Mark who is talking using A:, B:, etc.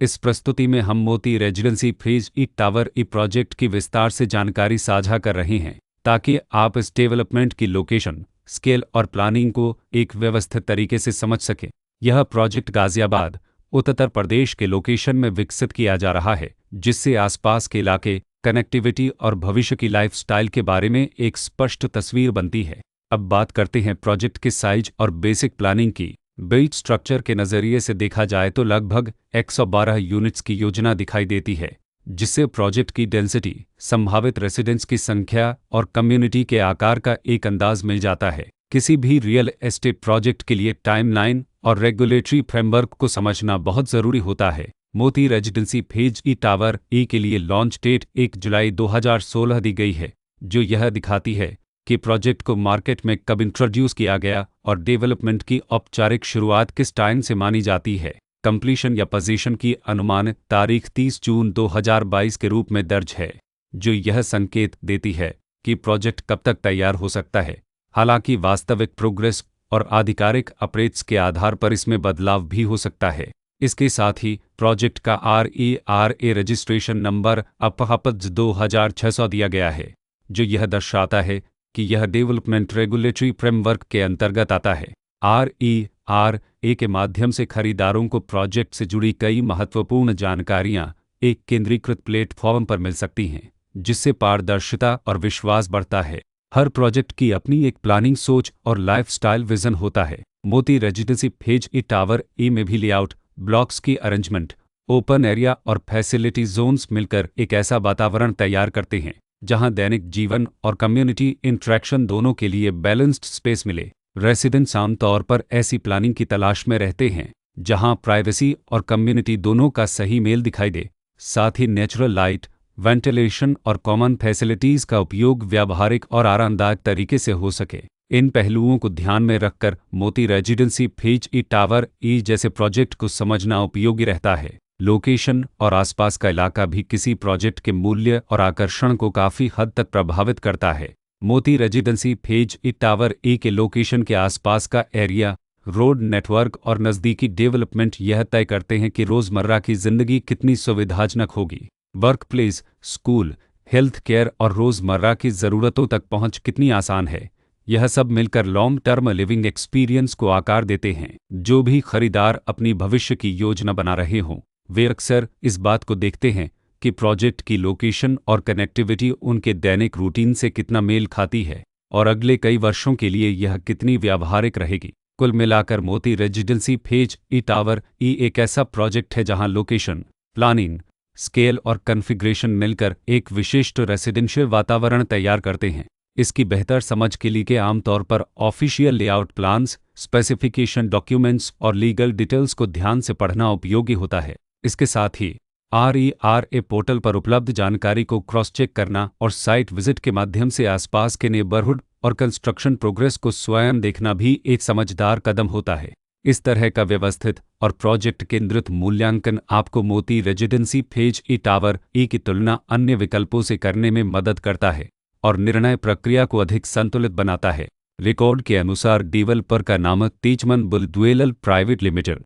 A: इस प्रस्तुति में हम मोती रेजिडेंसी फेज ई टावर ई प्रोजेक्ट की विस्तार से जानकारी साझा कर रहे हैं ताकि आप इस डेवलपमेंट की लोकेशन, स्केल और प्लानिंग को एक व्यवस्थित तरीके से समझ सकें। यह प्रोजेक्ट गाजियाबाद, उत्तर प्रदेश के लोकेशन में विकसित किया जा रहा है, जिससे आसपास के इलाके, कनेक्टिविटी और भविष्य की लाइफस्टाइल के बारे में एक स्पष्ट तस्वीर बनती है। अब बात करते हैं प्रोजेक्ट के साइज और बेसिक प्लानिंग की। बिल्ट स्ट्रक्चर के नज़रिए से देखा जाए तो लगभग 112 यूनिट्स की योजना दिखाई देती है, जिससे प्रोजेक्ट की डेंसिटी, संभावित रेसिडेंट्स की संख्या और कम्युनिटी के आकार का एक अंदाज मिल जाता है। किसी भी रियल एस्टेट प्रोजेक्ट के लिए टाइमलाइन और रेगुलेटरी फ्रेमवर्क को समझना बहुत ज़रूरी होता है। मोती रेजिडेंसी फेज ई टावर ई के लिए लॉन्च डेट 1 जुलाई 2016 दी गई है, जो यह दिखाती है कि प्रोजेक्ट को मार्केट में कब इंट्रोड्यूस किया गया और डेवलपमेंट की औपचारिक शुरुआत किस टाइम से मानी जाती है। कंप्लीशन या पोजीशन की अनुमानित तारीख 30 जून 2022 के रूप में दर्ज है, जो यह संकेत देती है कि प्रोजेक्ट कब तक तैयार हो सकता है। हालांकि वास्तविक प्रोग्रेस और आधिकारिक अपडेट्स के आधार पर इसमें बदलाव भी हो सकता है। इसके साथ ही प्रोजेक्ट का RERA रजिस्ट्रेशन नंबर अपहपज 2600 दिया गया है, जो यह दर्शाता है कि यह डेवलपमेंट रेगुलेटरी फ्रेमवर्क के अंतर्गत आता है। RERA के माध्यम से खरीदारों को प्रोजेक्ट से जुड़ी कई महत्वपूर्ण जानकारियां एक केंद्रीकृत प्लेटफॉर्म पर मिल सकती हैं, जिससे पारदर्शिता और विश्वास बढ़ता है। हर प्रोजेक्ट की अपनी एक प्लानिंग सोच और लाइफस्टाइल विजन होता है। मोती रेजिडेंसी फेज ई टावर ई में भी लेआउट, ब्लॉक्स की अरेंजमेंट, ओपन एरिया और फैसिलिटी जोन्स मिलकर एक ऐसा वातावरण तैयार करते हैं जहां दैनिक जीवन और कम्युनिटी इंटरेक्शन दोनों के लिए बैलेंस्ड स्पेस मिले। रेसिडेंट्स आमतौर पर ऐसी प्लानिंग की तलाश में रहते हैं जहां प्राइवेसी और कम्युनिटी दोनों का सही मेल दिखाई दे। साथ ही नेचुरल लाइट, वेंटिलेशन और कॉमन फैसिलिटीज़ का उपयोग व्यावहारिक और आरामदायक तरीके से हो सके। इन पहलुओं को ध्यान में रखकर मोती रेजिडेंसी फेज ई टावर ई जैसे प्रोजेक्ट को समझना उपयोगी रहता है। लोकेशन और आसपास का इलाका भी किसी प्रोजेक्ट के मूल्य और आकर्षण को काफ़ी हद तक प्रभावित करता है। मोती रेजिडेंसी फेज ई टावर ई के लोकेशन के आसपास का एरिया, रोड नेटवर्क और नज़दीकी डेवलपमेंट यह तय करते हैं कि रोज़मर्रा की ज़िंदगी कितनी सुविधाजनक होगी। Work place, school, health care और रोज़मर्रा की ज़रूरतों तक पहुंच कितनी आसान है। यह सब मिलकर लॉन्ग टर्म लिविंग एक्सपीरियंस को आकार देते हैं। जो भी खरीदार अपनी भविष्य की योजना बना रहे हों, वे अक्सर इस बात को देखते हैं कि प्रोजेक्ट की लोकेशन और कनेक्टिविटी उनके दैनिक रूटीन से कितना मेल खाती है और अगले कई वर्षों के लिए यह कितनी व्यावहारिक रहेगी। कुल मिलाकर मोती रेजिडेंसी फेज ई टावर ई एक ऐसा प्रोजेक्ट है जहां लोकेशन, प्लानिंग, स्केल और कॉन्फ़िगरेशन मिलकर एक विशिष्ट रेसिडेंशियल वातावरण तैयार करते हैं। इसकी बेहतर समझ के लिए आमतौर पर official layout plans, specification documents और लीगल डिटेल्स को ध्यान से पढ़ना उपयोगी होता है। इसके साथ ही RERA पोर्टल पर उपलब्ध जानकारी को क्रॉस चेक करना और साइट विजिट के माध्यम से आसपास के नेबरहुड और कंस्ट्रक्शन प्रोग्रेस को स्वयं देखना भी एक समझदार कदम होता है। इस तरह का व्यवस्थित और प्रोजेक्ट केंद्रित मूल्यांकन आपको मोती रेजिडेंसी फेज ई टावर ई की तुलना अन्य विकल्पों से करने में मदद करता है और निर्णय प्रक्रिया को अधिक संतुलित बनाता है। रिकॉर्ड के अनुसार डेवलपर का नाम तेजमन बुलडवेलर प्राइवेट लिमिटेड